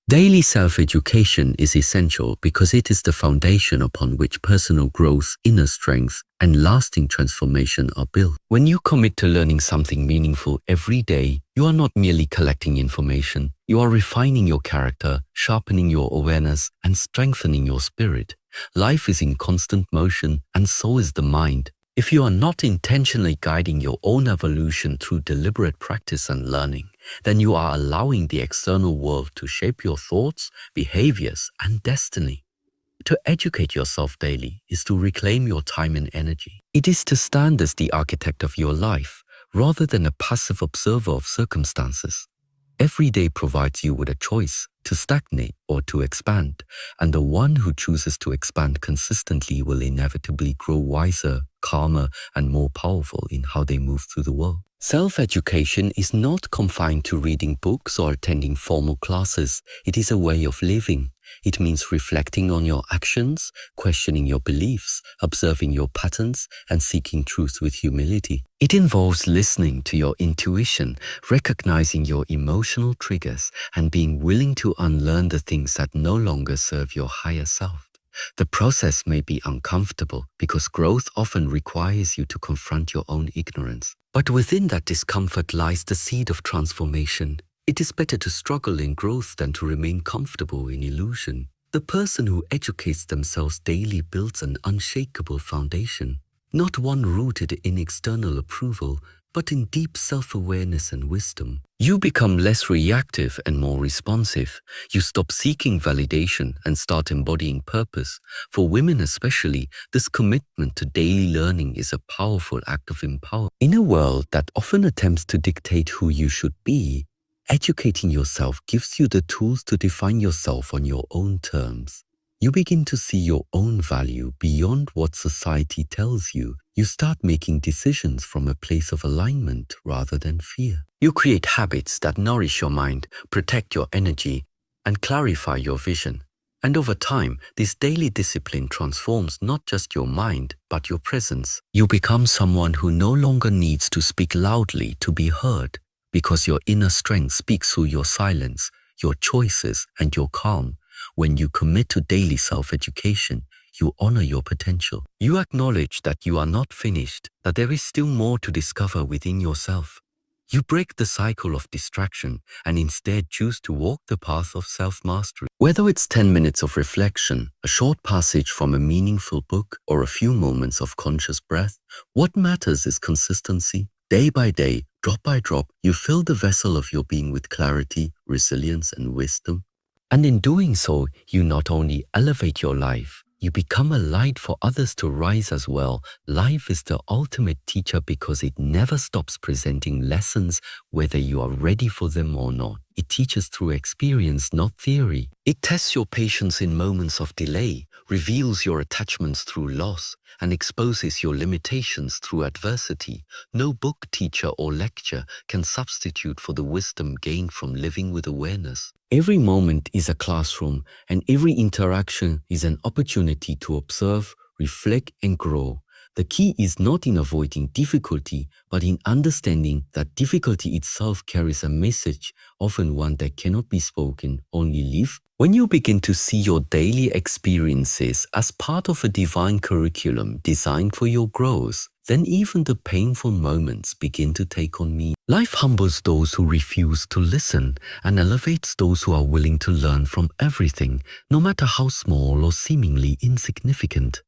Daily self-education is essential because it is the foundation upon which personal growth, inner strength, and lasting transformation are built. When you commit to learning something meaningful every day, you are not merely collecting information. You are refining your character, sharpening your awareness, and strengthening your spirit. Life is in constant motion, and so is the mind. If you are not intentionally guiding your own evolution through deliberate practice and learning, then you are allowing the external world to shape your thoughts, behaviors, and destiny. To educate yourself daily is to reclaim your time and energy. It is to stand as the architect of your life, rather than a passive observer of circumstances. Every day provides you with a choice to stagnate or to expand, and the one who chooses to expand consistently will inevitably grow wiser, calmer, and more powerful in how they move through the world. Self-education is not confined to reading books or attending formal classes. It is a way of living. It means reflecting on your actions, questioning your beliefs, observing your patterns, and seeking truth with humility. It involves listening to your intuition, recognizing your emotional triggers, and being willing to unlearn the things that no longer serve your higher self. The process may be uncomfortable because growth often requires you to confront your own ignorance. But within that discomfort lies the seed of transformation. It is better to struggle in growth than to remain comfortable in illusion. The person who educates themselves daily builds an unshakable foundation, not one rooted in external approval, but in deep self-awareness and wisdom. You become less reactive and more responsive. You stop seeking validation and start embodying purpose. For women especially, this commitment to daily learning is a powerful act of empowerment. In a world that often attempts to dictate who you should be, educating yourself gives you the tools to define yourself on your own terms. You begin to see your own value beyond what society tells you. You start making decisions from a place of alignment rather than fear. You create habits that nourish your mind, protect your energy, and clarify your vision. And over time, this daily discipline transforms not just your mind, but your presence. You become someone who no longer needs to speak loudly to be heard, because your inner strength speaks through your silence, your choices, and your calm. When you commit to daily self-education, you honor your potential. You acknowledge that you are not finished, that there is still more to discover within yourself. You break the cycle of distraction and instead choose to walk the path of self-mastery. Whether it's 10 minutes of reflection, a short passage from a meaningful book, or a few moments of conscious breath, what matters is consistency. Day by day, drop by drop, you fill the vessel of your being with clarity, resilience, and wisdom. And in doing so, you not only elevate your life, you become a light for others to rise as well. Life is the ultimate teacher because it never stops presenting lessons whether you are ready for them or not. It teaches through experience, not theory. It tests your patience in moments of delay, reveals your attachments through loss, and exposes your limitations through adversity. No book, teacher, or lecture can substitute for the wisdom gained from living with awareness. Every moment is a classroom, and every interaction is an opportunity to observe, reflect, and grow. The key is not in avoiding difficulty, but in understanding that difficulty itself carries a message, often one that cannot be spoken, only lived. When you begin to see your daily experiences as part of a divine curriculum designed for your growth, then even the painful moments begin to take on meaning. Life humbles those who refuse to listen and elevates those who are willing to learn from everything, no matter how small or seemingly insignificant.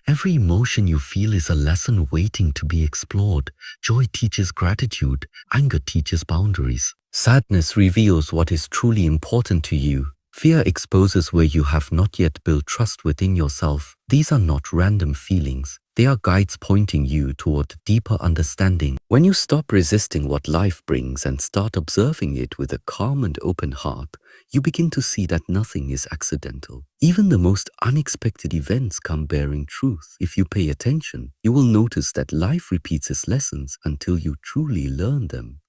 Every emotion you feel is a lesson waiting to be explored. Joy teaches gratitude. Anger teaches boundaries. Sadness reveals what is truly important to you. Fear exposes where you have not yet built trust within yourself. These are not random feelings. They are guides pointing you toward deeper understanding. When you stop resisting what life brings and start observing it with a calm and open heart, you begin to see that nothing is accidental. Even the most unexpected events come bearing truth. If you pay attention, you will notice that life repeats its lessons until you truly learn them.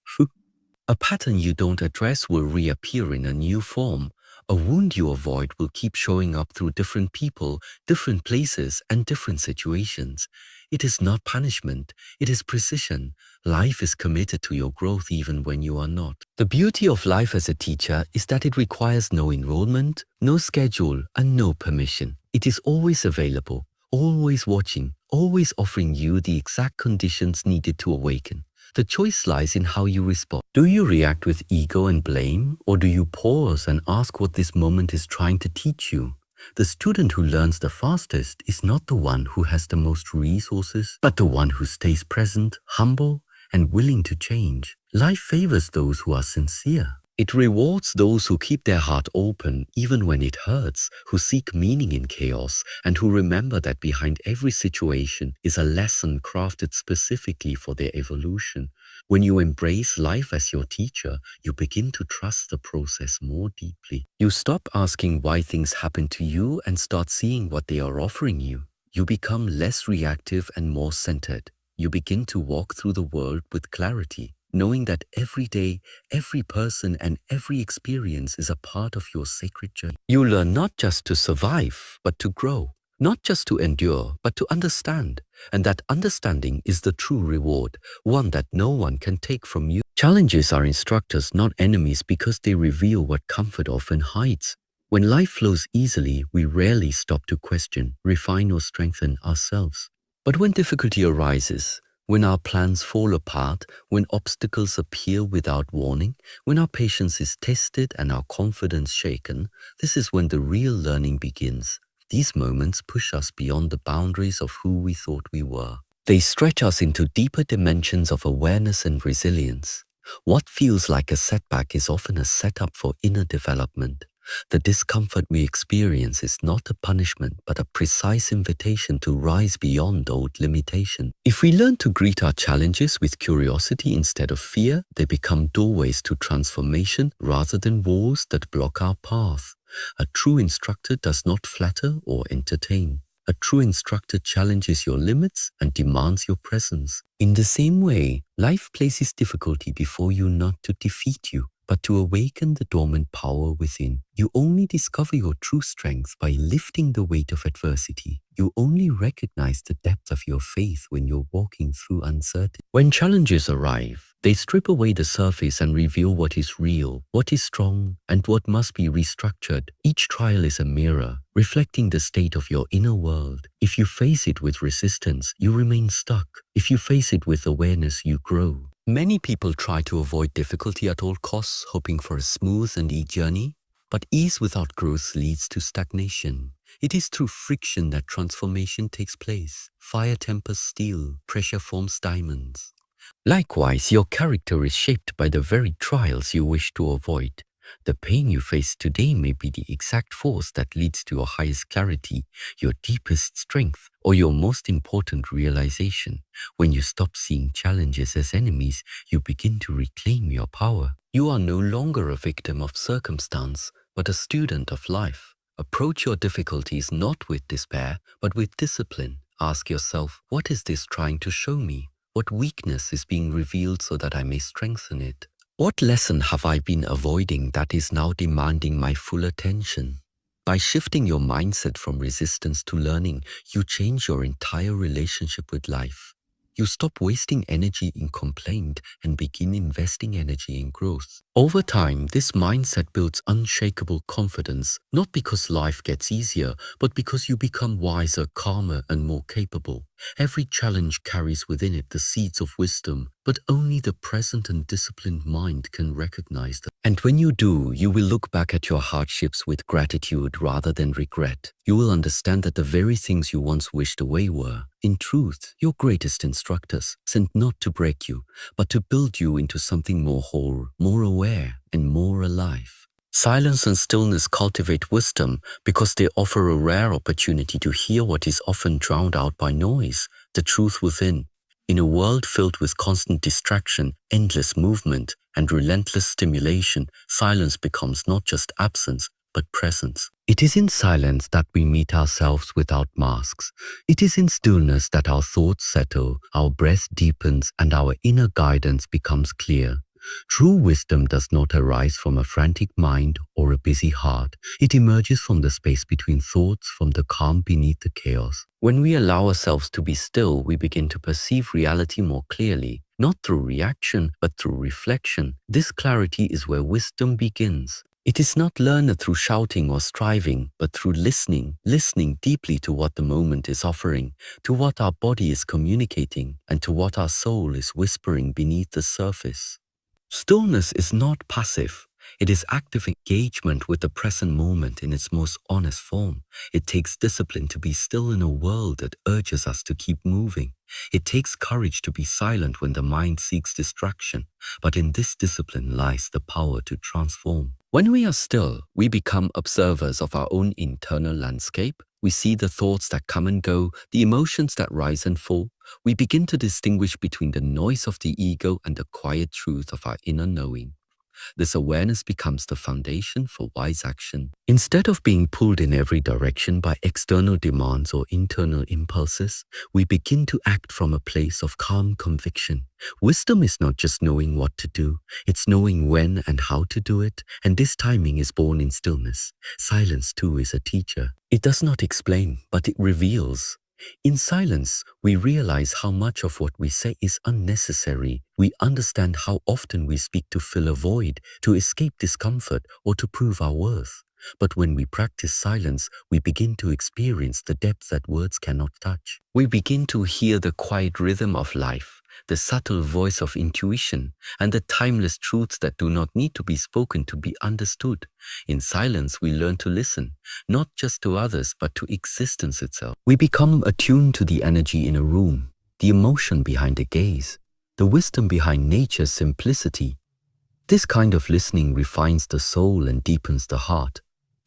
A pattern you don't address will reappear in a new form. A wound you avoid will keep showing up through different people, different places, and different situations. It is not punishment, it is precision. Life is committed to your growth even when you are not. The beauty of life as a teacher is that it requires no enrollment, no schedule, and no permission. It is always available, always watching, always offering you the exact conditions needed to awaken. The choice lies in how you respond. Do you react with ego and blame, or do you pause and ask what this moment is trying to teach you? The student who learns the fastest is not the one who has the most resources, but the one who stays present, humble, and willing to change. Life favors those who are sincere. It rewards those who keep their heart open even when it hurts, who seek meaning in chaos, and who remember that behind every situation is a lesson crafted specifically for their evolution. When you embrace life as your teacher, you begin to trust the process more deeply. You stop asking why things happen to you and start seeing what they are offering you. You become less reactive and more centered. You begin to walk through the world with clarity, knowing that every day, every person, and every experience is a part of your sacred journey. You learn not just to survive, but to grow. Not just to endure, but to understand. And that understanding is the true reward, one that no one can take from you. Challenges are instructors, not enemies, because they reveal what comfort often hides. When life flows easily, we rarely stop to question, refine, or strengthen ourselves. But when difficulty arises, when our plans fall apart, when obstacles appear without warning, when our patience is tested and our confidence shaken, this is when the real learning begins. These moments push us beyond the boundaries of who we thought we were. They stretch us into deeper dimensions of awareness and resilience. What feels like a setback is often a setup for inner development. The discomfort we experience is not a punishment, but a precise invitation to rise beyond old limitation. If we learn to greet our challenges with curiosity instead of fear, they become doorways to transformation rather than walls that block our path. A true instructor does not flatter or entertain. A true instructor challenges your limits and demands your presence. In the same way, life places difficulty before you not to defeat you, but to awaken the dormant power within. You only discover your true strength by lifting the weight of adversity. You only recognize the depth of your faith when you're walking through uncertainty. When challenges arrive, they strip away the surface and reveal what is real, what is strong, and what must be restructured. Each trial is a mirror, reflecting the state of your inner world. If you face it with resistance, you remain stuck. If you face it with awareness, you grow. Many people try to avoid difficulty at all costs, hoping for a smooth and easy journey. But ease without growth leads to stagnation. It is through friction that transformation takes place. Fire tempers steel, pressure forms diamonds. Likewise, your character is shaped by the very trials you wish to avoid. The pain you face today may be the exact force that leads to your highest clarity, your deepest strength, or your most important realization. When you stop seeing challenges as enemies, you begin to reclaim your power. You are no longer a victim of circumstance, but a student of life. Approach your difficulties not with despair, but with discipline. Ask yourself, what is this trying to show me? What weakness is being revealed so that I may strengthen it? What lesson have I been avoiding that is now demanding my full attention? By shifting your mindset from resistance to learning, you change your entire relationship with life. You stop wasting energy in complaint and begin investing energy in growth. Over time, this mindset builds unshakable confidence, not because life gets easier, but because you become wiser, calmer, and more capable. Every challenge carries within it the seeds of wisdom, but only the present and disciplined mind can recognize them. And when you do, you will look back at your hardships with gratitude rather than regret. You will understand that the very things you once wished away were, in truth, your greatest instructors, sent not to break you, but to build you into something more whole, more aware, and more alive. Silence and stillness cultivate wisdom because they offer a rare opportunity to hear what is often drowned out by noise, the truth within. In a world filled with constant distraction, endless movement, and relentless stimulation, silence becomes not just absence, but presence. It is in silence that we meet ourselves without masks. It is in stillness that our thoughts settle, our breath deepens, and our inner guidance becomes clear. True wisdom does not arise from a frantic mind or a busy heart. It emerges from the space between thoughts, from the calm beneath the chaos. When we allow ourselves to be still, we begin to perceive reality more clearly, not through reaction, but through reflection. This clarity is where wisdom begins. It is not learned through shouting or striving, but through listening deeply to what the moment is offering, to what our body is communicating, and to what our soul is whispering beneath the surface. Stillness is not passive. It is active engagement with the present moment in its most honest form. It takes discipline to be still in a world that urges us to keep moving. It takes courage to be silent when the mind seeks distraction. But in this discipline lies the power to transform. When we are still, we become observers of our own internal landscape. We see the thoughts that come and go, the emotions that rise and fall. We begin to distinguish between the noise of the ego and the quiet truth of our inner knowing. This awareness becomes the foundation for wise action. Instead of being pulled in every direction by external demands or internal impulses, we begin to act from a place of calm conviction. Wisdom is not just knowing what to do, it's knowing when and how to do it, and this timing is born in stillness. Silence too is a teacher. It does not explain, but it reveals. In silence, we realize how much of what we say is unnecessary. We understand how often we speak to fill a void, to escape discomfort, or to prove our worth. But when we practice silence, we begin to experience the depth that words cannot touch. We begin to hear the quiet rhythm of life, the subtle voice of intuition, and the timeless truths that do not need to be spoken to be understood. In silence, we learn to listen, not just to others, but to existence itself. We become attuned to the energy in a room, the emotion behind a gaze, the wisdom behind nature's simplicity. This kind of listening refines the soul and deepens the heart.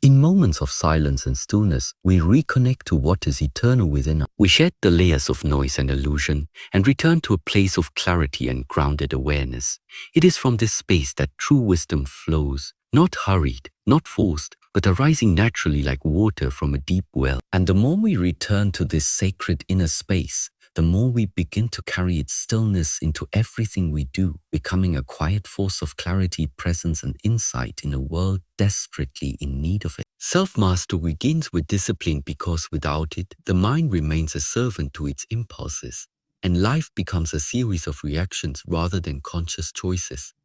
In moments of silence and stillness, we reconnect to what is eternal within us. We shed the layers of noise and illusion and return to a place of clarity and grounded awareness. It is from this space that true wisdom flows, not hurried, not forced, but arising naturally like water from a deep well. And the more we return to this sacred inner space, the more we begin to carry its stillness into everything we do, becoming a quiet force of clarity, presence, and insight in a world desperately in need of it. Self-mastery begins with discipline because without it, the mind remains a servant to its impulses, and life becomes a series of reactions rather than conscious choices.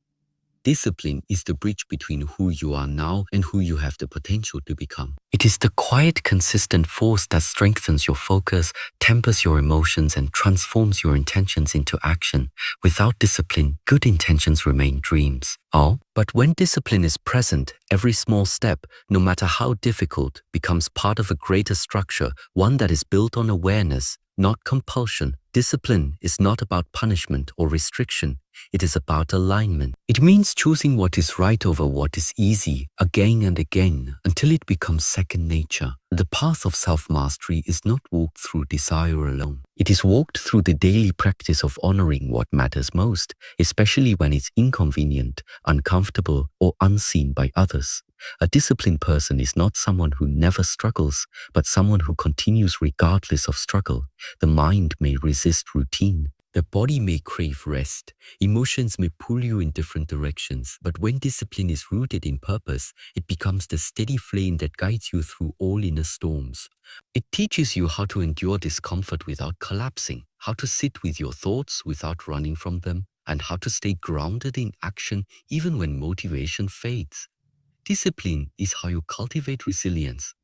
Discipline is the bridge between who you are now and who you have the potential to become. It is the quiet, consistent force that strengthens your focus, tempers your emotions, and transforms your intentions into action. Without discipline, good intentions remain dreams. But when discipline is present, every small step, no matter how difficult, becomes part of a greater structure, one that is built on awareness, not compulsion. Discipline is not about punishment or restriction. It is about alignment. It means choosing what is right over what is easy again and again until it becomes second nature. The path of self-mastery is not walked through desire alone. It is walked through the daily practice of honoring what matters most, especially when it's inconvenient, uncomfortable, or unseen by others. A disciplined person is not someone who never struggles, but someone who continues regardless of struggle. The mind may resist routine. The body may crave rest. Emotions may pull you in different directions. But when discipline is rooted in purpose, it becomes the steady flame that guides you through all inner storms. It teaches you how to endure discomfort without collapsing, how to sit with your thoughts without running from them, and how to stay grounded in action even when motivation fades. Discipline is how you cultivate resilience.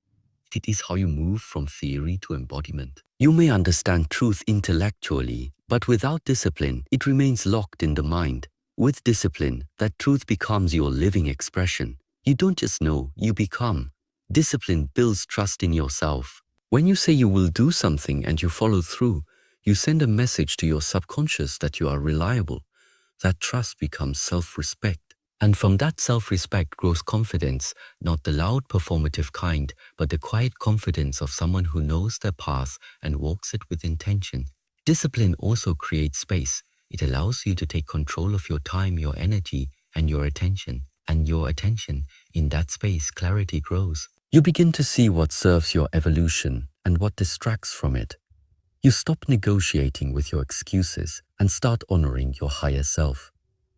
It is how you move from theory to embodiment. You may understand truth intellectually, but without discipline, it remains locked in the mind. With discipline, that truth becomes your living expression. You don't just know, you become. Discipline builds trust in yourself. When you say you will do something and you follow through, you send a message to your subconscious that you are reliable. That trust becomes self-respect. And from that self-respect grows confidence, not the loud performative kind, but the quiet confidence of someone who knows their path and walks it with intention. Discipline also creates space. It allows you to take control of your time, your energy, and your attention. And your attention, in that space, clarity grows. You begin to see what serves your evolution and what distracts from it. You stop negotiating with your excuses and start honoring your higher self.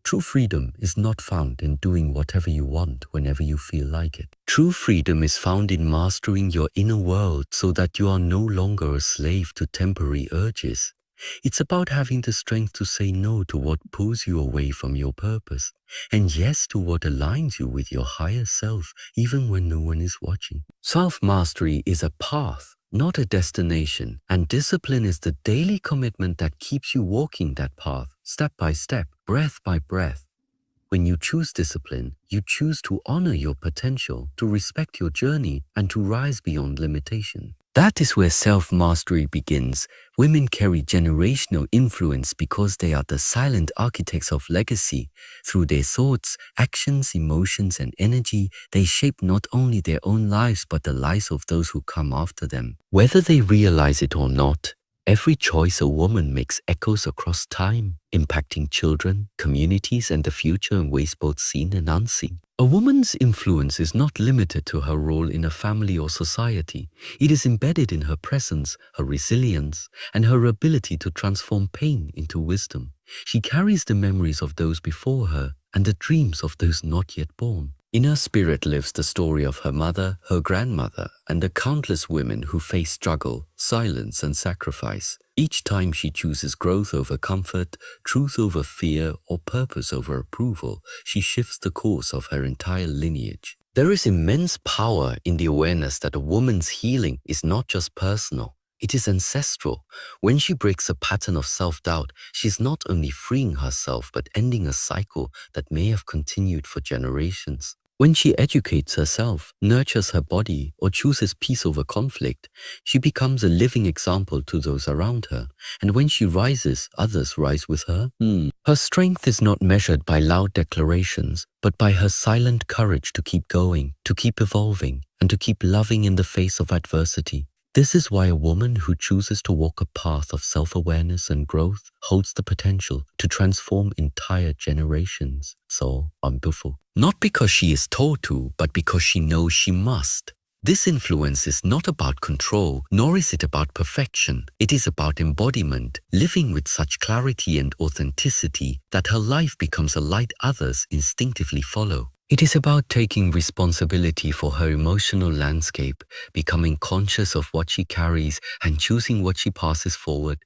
True freedom is not found in doing whatever you want whenever you feel like it. True freedom is found in mastering your inner world so that you are no longer a slave to temporary urges. It's about having the strength to say no to what pulls you away from your purpose, and yes to what aligns you with your higher self, even when no one is watching. Self-mastery is a path, not a destination, and discipline is the daily commitment that keeps you walking that path, step by step, breath by breath. When you choose discipline, you choose to honor your potential, to respect your journey, and to rise beyond limitation. That is where self-mastery begins. Women carry generational influence because they are the silent architects of legacy. Through their thoughts, actions, emotions, and energy, they shape not only their own lives but the lives of those who come after them. Whether they realize it or not, every choice a woman makes echoes across time, impacting children, communities, and the future in ways both seen and unseen. A woman's influence is not limited to her role in a family or society. It is embedded in her presence, her resilience, and her ability to transform pain into wisdom. She carries the memories of those before her and the dreams of those not yet born. In her spirit lives the story of her mother, her grandmother, and the countless women who face struggle, silence, and sacrifice. Each time she chooses growth over comfort, truth over fear, or purpose over approval, she shifts the course of her entire lineage. There is immense power in the awareness that a woman's healing is not just personal, it is ancestral. When she breaks a pattern of self-doubt, she is not only freeing herself but ending a cycle that may have continued for generations. When she educates herself, nurtures her body, or chooses peace over conflict, she becomes a living example to those around her. And when she rises, others rise with her. Her strength is not measured by loud declarations, but by her silent courage to keep going, to keep evolving, and to keep loving in the face of adversity. This is why a woman who chooses to walk a path of self-awareness and growth holds the potential to transform entire generations. So wonderful. Not because she is told to, but because she knows she must. This influence is not about control, nor is it about perfection. It is about embodiment, living with such clarity and authenticity that her life becomes a light others instinctively follow. It is about taking responsibility for her emotional landscape, becoming conscious of what she carries and choosing what she passes forward.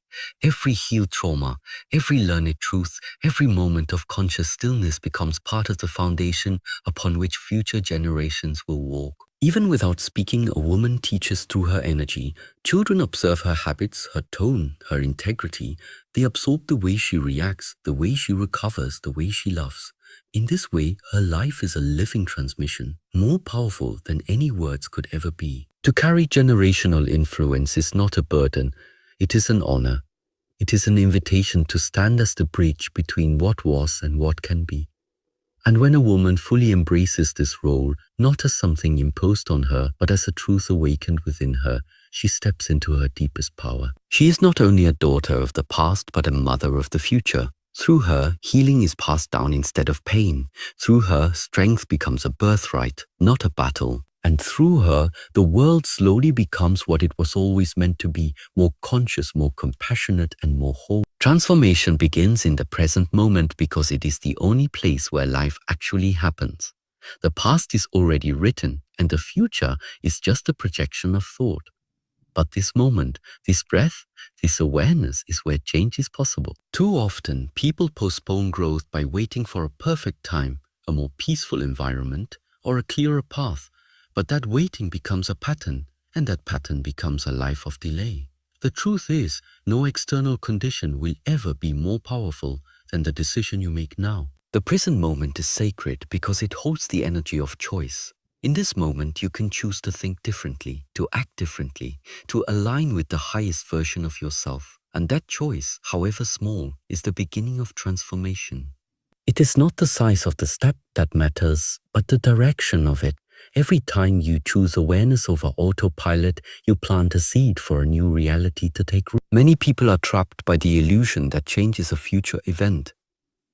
Every healed trauma, every learned truth, every moment of conscious stillness becomes part of the foundation upon which future generations will walk. Even without speaking, a woman teaches through her energy. Children observe her habits, her tone, her integrity. They absorb the way she reacts, the way she recovers, the way she loves. In this way, her life is a living transmission, more powerful than any words could ever be. To carry generational influence is not a burden, it is an honor. It is an invitation to stand as the bridge between what was and what can be. And when a woman fully embraces this role, not as something imposed on her, but as a truth awakened within her, she steps into her deepest power. She is not only a daughter of the past, but a mother of the future. Through her, healing is passed down instead of pain. Through her, strength becomes a birthright, not a battle. And through her, the world slowly becomes what it was always meant to be, more conscious, more compassionate, and more whole. Transformation begins in the present moment because it is the only place where life actually happens. The past is already written, and the future is just a projection of thought. But this moment, this breath, this awareness is where change is possible. Too often, people postpone growth by waiting for a perfect time, a more peaceful environment, or a clearer path. But that waiting becomes a pattern, and that pattern becomes a life of delay. The truth is, no external condition will ever be more powerful than the decision you make now. The present moment is sacred because it holds the energy of choice. In this moment, you can choose to think differently, to act differently, to align with the highest version of yourself. And that choice, however small, is the beginning of transformation. It is not the size of the step that matters, but the direction of it. Every time you choose awareness over autopilot, you plant a seed for a new reality to take root. Many people are trapped by the illusion that change is a future event,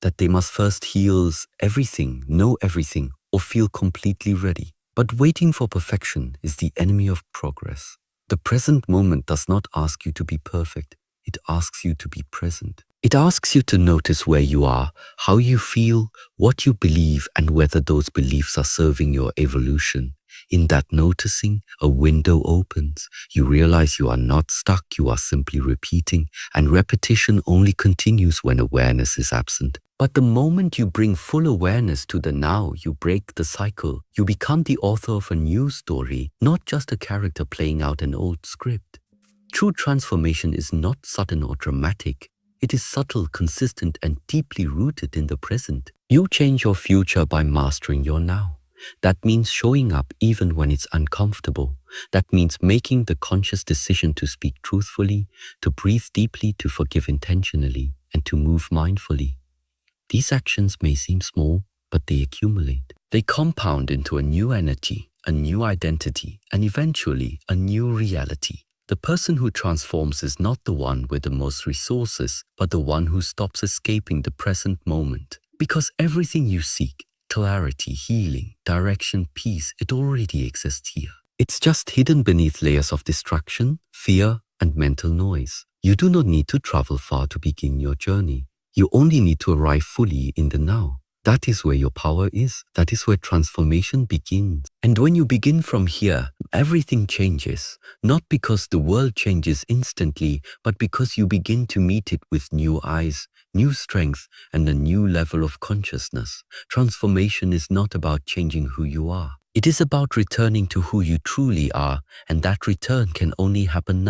that they must first heal everything, know everything, or feel completely ready. But waiting for perfection is the enemy of progress. The present moment does not ask you to be perfect. It asks you to be present. It asks you to notice where you are, how you feel, what you believe, and whether those beliefs are serving your evolution. In that noticing, a window opens. You realize you are not stuck, you are simply repeating, and repetition only continues when awareness is absent. But the moment you bring full awareness to the now, you break the cycle. You become the author of a new story, not just a character playing out an old script. True transformation is not sudden or dramatic. It is subtle, consistent, and deeply rooted in the present. You change your future by mastering your now. That means showing up even when it's uncomfortable. That means making the conscious decision to speak truthfully, to breathe deeply, to forgive intentionally, and to move mindfully. These actions may seem small, but they accumulate. They compound into a new energy, a new identity, and eventually a new reality. The person who transforms is not the one with the most resources, but the one who stops escaping the present moment. Because everything you seek, clarity, healing, direction, peace, it already exists here. It's just hidden beneath layers of distraction, fear, and mental noise. You do not need to travel far to begin your journey. You only need to arrive fully in the now. That is where your power is. That is where transformation begins. And when you begin from here, everything changes. Not because the world changes instantly, but because you begin to meet it with new eyes, new strength, and a new level of consciousness. Transformation is not about changing who you are. It is about returning to who you truly are, and that return can only happen now.